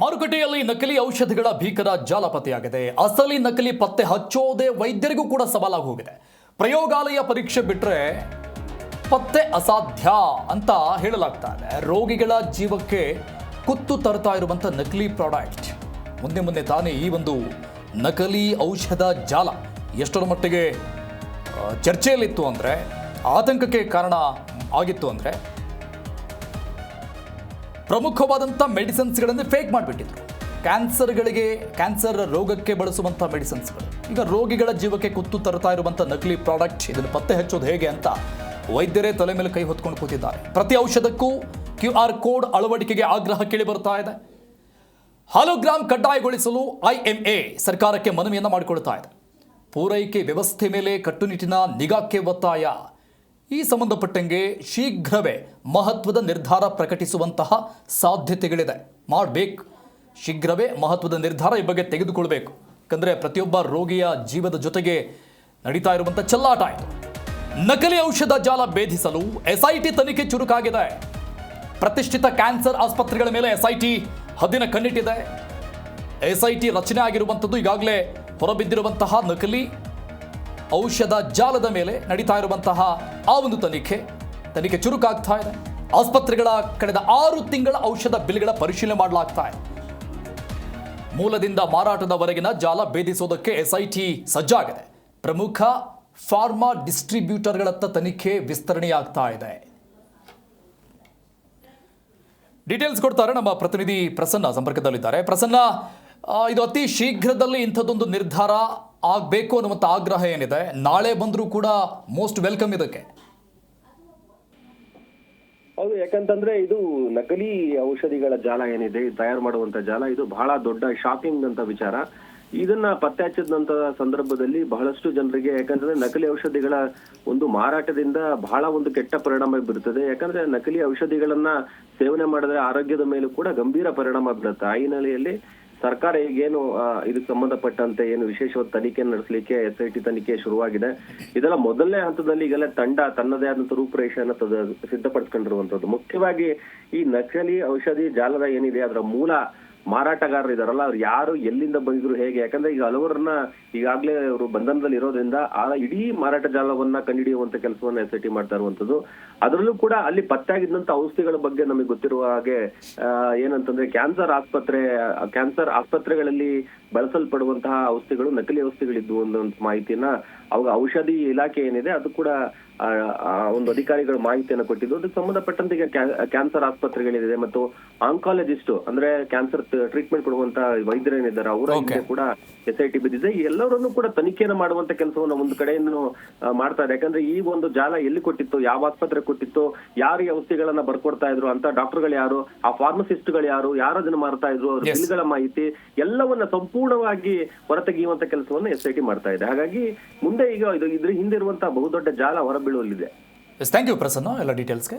ಮಾರುಕಟ್ಟೆಯಲ್ಲಿ ನಕಲಿ ಔಷಧಿಗಳ ಭೀಕರ ಜಾಲ ಪತ್ತೆಯಾಗಿದೆ. ಅಸಲಿ ನಕಲಿ ಪತ್ತೆ ಹಚ್ಚೋದೇ ವೈದ್ಯರಿಗೂ ಕೂಡ ಸವಾಲಾಗಿ ಹೋಗಿದೆ. ಪ್ರಯೋಗಾಲಯ ಪರೀಕ್ಷೆ ಬಿಟ್ಟರೆ ಪತ್ತೆ ಅಸಾಧ್ಯ ಅಂತ ಹೇಳಲಾಗ್ತಾ ಇದೆ. ರೋಗಿಗಳ ಜೀವಕ್ಕೆ ಕುತ್ತು ತರ್ತಾ ಇರುವಂಥ ನಕಲಿ ಪ್ರಾಡಕ್ಟ್. ಮುಂದೆ ತಾನೇ ಈ ಒಂದು ನಕಲಿ ಔಷಧ ಜಾಲ ಎಷ್ಟರ ಮಟ್ಟಿಗೆ ಚರ್ಚೆಯಲ್ಲಿತ್ತು ಅಂದರೆ, ಆತಂಕಕ್ಕೆ ಕಾರಣ ಆಗಿತ್ತು ಅಂದರೆ, ಪ್ರಮುಖವಾದಂಥ ಮೆಡಿಸಿನ್ಸ್ಗಳನ್ನು ಫೇಕ್ ಮಾಡಿಬಿಟ್ಟಿದ್ರು. ಕ್ಯಾನ್ಸರ್ ರೋಗಕ್ಕೆ ಬಳಸುವಂಥ ಮೆಡಿಸಿನ್ಸ್ಗಳು ಈಗ ರೋಗಿಗಳ ಜೀವಕ್ಕೆ ಕುತ್ತು ತರ್ತಾ ಇರುವಂಥ ನಕಲಿ ಪ್ರಾಡಕ್ಟ್. ಇದನ್ನು ಪತ್ತೆ ಹಚ್ಚೋದು ಹೇಗೆ ಅಂತ ವೈದ್ಯರೇ ತಲೆ ಮೇಲೆ ಕೈ ಹೊತ್ಕೊಂಡು ಕೂತಿದ್ದಾರೆ. ಪ್ರತಿ ಔಷಧಕ್ಕೂ QR ಕೋಡ್ ಅಳವಡಿಕೆಗೆ ಆಗ್ರಹ ಕೇಳಿ ಬರ್ತಾ ಇದೆ. ಹಾಲೋಗ್ರಾಮ್ ಕಡ್ಡಾಯಗೊಳಿಸಲು IMA ಸರ್ಕಾರಕ್ಕೆ ಮನವಿಯನ್ನು ಮಾಡಿಕೊಳ್ತಾ ಇದೆ. ಪೂರೈಕೆ ವ್ಯವಸ್ಥೆ ಮೇಲೆ ಕಟ್ಟುನಿಟ್ಟಿನ ನಿಗಾಕ್ಕೆ ಒತ್ತಾಯ. ಈ ಸಂಬಂಧಪಟ್ಟಂಗೆ ಶೀಘ್ರವೇ ಮಹತ್ವದ ನಿರ್ಧಾರ ಪ್ರಕಟಿಸುವಂತಹ ಸಾಧ್ಯತೆಗಳಿದೆ. ಮಾಡಬೇಕು, ಶೀಘ್ರವೇ ಮಹತ್ವದ ನಿರ್ಧಾರ ಈ ಬಗ್ಗೆ ತೆಗೆದುಕೊಳ್ಬೇಕು. ಯಾಕಂದರೆ ಪ್ರತಿಯೊಬ್ಬ ರೋಗಿಯ ಜೀವದ ಜೊತೆಗೆ ನಡೀತಾ ಇರುವಂಥ ಚೆಲ್ಲಾಟ ಇದು. ನಕಲಿ ಔಷಧ ಜಾಲ ಭೇದಿಸಲು SIT ತನಿಖೆ ಚುರುಕಾಗಿದೆ. ಪ್ರತಿಷ್ಠಿತ ಕ್ಯಾನ್ಸರ್ ಆಸ್ಪತ್ರೆಗಳ ಮೇಲೆ SIT ಹದ್ದಿನ ಕಣ್ಣಿಟ್ಟಿದೆ. SIT ರಚನೆ ಆಗಿರುವಂಥದ್ದು ಈಗಾಗಲೇ ಹೊರಬಿದ್ದಿರುವಂತಹ ನಕಲಿ ಔಷಧ ಜಾಲದ ಮೇಲೆ ನಡೀತಾ ಇರುವಂತಹ ಆ ಒಂದು ತನಿಖೆ ಚುರುಕಾಗ್ತಾ ಇದೆ. ಆಸ್ಪತ್ರೆಗಳ ಕಳೆದ 6 ತಿಂಗಳ ಔಷಧ ಬಿಲ್ಗಳ ಪರಿಶೀಲನೆ ಮಾಡಲಾಗ್ತಾ ಇದೆ. ಮೂಲದಿಂದ ಮಾರಾಟದವರೆಗಿನ ಜಾಲ ಭೇದಿಸೋದಕ್ಕೆ SIT ಸಜ್ಜಾಗಿದೆ. ಪ್ರಮುಖ ಫಾರ್ಮಾ ಡಿಸ್ಟ್ರಿಬ್ಯೂಟರ್ಗಳತ್ತ ತನಿಖೆ ವಿಸ್ತರಣೆಯಾಗ್ತಾ ಇದೆ. ಡೀಟೇಲ್ಸ್ ಕೊಡ್ತಾರೆ ನಮ್ಮ ಪ್ರತಿನಿಧಿ ಪ್ರಸನ್ನ ಸಂಪರ್ಕದಲ್ಲಿದ್ದಾರೆ. ಪ್ರಸನ್ನ, ಇದು ಅತಿ ಶೀಘ್ರದಲ್ಲಿ ಇಂಥದ್ದೊಂದು ನಿರ್ಧಾರ ಆಗಬೇಕು ಅನ್ನುವಂಥ ಆಗ್ರಹ ಏನಿದೆ, ನಾಳೆ ಬಂದರೂ ಕೂಡ ಮೋಸ್ಟ್ ವೆಲ್ಕಮ್ ಇದಕ್ಕೆ. ಹೌದು, ಯಾಕಂತಂದ್ರೆ ಇದು ನಕಲಿ ಔಷಧಿಗಳ ಜಾಲ ಏನಿದೆ, ತಯಾರು ಮಾಡುವಂತ ಜಾಲ, ಇದು ಬಹಳ ದೊಡ್ಡ ಶಾಕಿಂಗ್ ಅಂತ ವಿಚಾರ. ಇದನ್ನ ಪತ್ತೆ ಹಚ್ಚಿದಂತ ಸಂದರ್ಭದಲ್ಲಿ ಬಹಳಷ್ಟು ಜನರಿಗೆ, ಯಾಕಂದ್ರೆ ನಕಲಿ ಔಷಧಿಗಳ ಒಂದು ಮಾರಾಟದಿಂದ ಬಹಳ ಒಂದು ಕೆಟ್ಟ ಪರಿಣಾಮ ಬೀರುತ್ತದೆ. ಯಾಕಂದ್ರೆ ನಕಲಿ ಔಷಧಿಗಳನ್ನ ಸೇವನೆ ಮಾಡಿದ್ರೆ ಆರೋಗ್ಯದ ಮೇಲೂ ಕೂಡ ಗಂಭೀರ ಪರಿಣಾಮ ಬೀರುತ್ತೆ. ಆ ಹಿನ್ನೆಲೆಯಲ್ಲಿ ಸರ್ಕಾರ ಈಗೇನು ಇದಕ್ಕೆ ಸಂಬಂಧಪಟ್ಟಂತೆ ಏನು ವಿಶೇಷವಾದ ತನಿಖೆ ನಡೆಸಲಿಕ್ಕೆ SIT ತನಿಖೆ ಶುರುವಾಗಿದೆ. ಇದೆಲ್ಲ ಮೊದಲನೇ ಹಂತದಲ್ಲಿ ಈಗೆಲ್ಲ ತಂಡ ತನ್ನದೇ ಆದಂತ ರೂಪುರೇಷೆಯನ್ನು ಸಿದ್ಧಪಡಿಸ್ಕೊಂಡಿರುವಂತದ್ದು. ಮುಖ್ಯವಾಗಿ ಈ ನಕಲಿ ಔಷಧಿ ಜಾಲದ ಏನಿದೆ ಅದರ ಮೂಲ ಮಾರಾಟಗಾರರು ಇದಾರಲ್ಲ, ಅವ್ರು ಯಾರು, ಎಲ್ಲಿಂದ ಬಂದಿದ್ರು, ಹೇಗೆ, ಯಾಕಂದ್ರೆ ಈಗ ಹಲವರನ್ನ ಈಗಾಗಲೇ ಅವರು ಬಂಧನದಲ್ಲಿ ಇರೋದ್ರಿಂದ ಆ ಇಡೀ ಮಾರಾಟ ಜಾಲವನ್ನ ಕಂಡುಹಿಡಿಯುವಂತ ಕೆಲಸವನ್ನ SIT ಮಾಡ್ತಾ ಇರುವಂತದ್ದು. ಅದರಲ್ಲೂ ಕೂಡ ಅಲ್ಲಿ ಪತ್ತೆಯಾಗಿದ್ದಂತ ಔಷಧಿಗಳ ಬಗ್ಗೆ ನಮಗೆ ಗೊತ್ತಿರುವ ಹಾಗೆ ಏನಂತಂದ್ರೆ ಕ್ಯಾನ್ಸರ್ ಆಸ್ಪತ್ರೆಗಳಲ್ಲಿ ಬಳಸಲ್ಪಡುವಂತಹ ಔಷಧಿಗಳು ನಕಲಿ ಔಷಧಿಗಳಿದ್ವು ಅನ್ನುವಂತ ಮಾಹಿತಿಯನ್ನ ಅವಾಗ ಔಷಧಿ ಇಲಾಖೆ ಏನಿದೆ ಅದು ಕೂಡ ಒಂದು ಅಧಿಕಾರಿಗಳು ಮಾಹಿತಿಯನ್ನು ಕೊಟ್ಟಿದ್ದು. ಅದಕ್ಕೆ ಸಂಬಂಧಪಟ್ಟಂತೆ ಈಗ ಕ್ಯಾನ್ಸರ್ ಆಸ್ಪತ್ರೆಗಳಿದೆ ಮತ್ತು ಆಂಕಾಲಜಿಸ್ಟ್ ಅಂದ್ರೆ ಕ್ಯಾನ್ಸರ್ ಟ್ರೀಟ್ಮೆಂಟ್ ಕೊಡುವಂತ ವೈದ್ಯರೇನಿದ್ದಾರೆ ಅವರ ಕೂಡ SIT ಬಿದ್ದಿದೆ. ಎಲ್ಲರನ್ನೂ ಕೂಡ ತನಿಖೆಯನ್ನು ಮಾಡುವಂತ ಕೆಲಸವನ್ನು ಒಂದು ಕಡೆಯನ್ನು ಮಾಡ್ತಾ ಇದೆ. ಯಾಕಂದ್ರೆ ಈ ಒಂದು ಜಾಲ ಎಲ್ಲಿ ಕೊಟ್ಟಿತ್ತು, ಯಾವ ಆಸ್ಪತ್ರೆ ಕೊಟ್ಟಿತ್ತು, ಯಾರು ಈ ಔಷಧಿಗಳನ್ನ ಬರ್ಕೊಡ್ತಾ ಇದ್ರು ಅಂತ ಡಾಕ್ಟರ್ಗಳು ಯಾರು, ಆ ಫಾರ್ಮಸಿಸ್ಟ್ಗಳು ಯಾರು ಅದನ್ನ ಮಾರ್ತಾ ಇದ್ರು, ಅವ್ರ ಬಿಲ್ಗಳ ಮಾಹಿತಿ ಎಲ್ಲವನ್ನ ಸಂಪೂರ್ಣವಾಗಿ ಹೊರತೆಗೆಯುವಂತ ಕೆಲಸವನ್ನು SIT ಮಾಡ್ತಾ ಇದೆ. ಹಾಗಾಗಿ ಮುಂದೆ ಈಗ ಇದ್ರ ಹಿಂದೆ ಇರುವಂತಹ ಬಹುದೊಡ್ಡ ಜಾಲ ಹೊರಬೀಳುವಲ್ಲಿದೆ. ಥ್ಯಾಂಕ್ ಯು ಪ್ರಸನ್ನ ಎಲ್ಲ ಡೀಟೇಲ್ಸ್ಗೆ.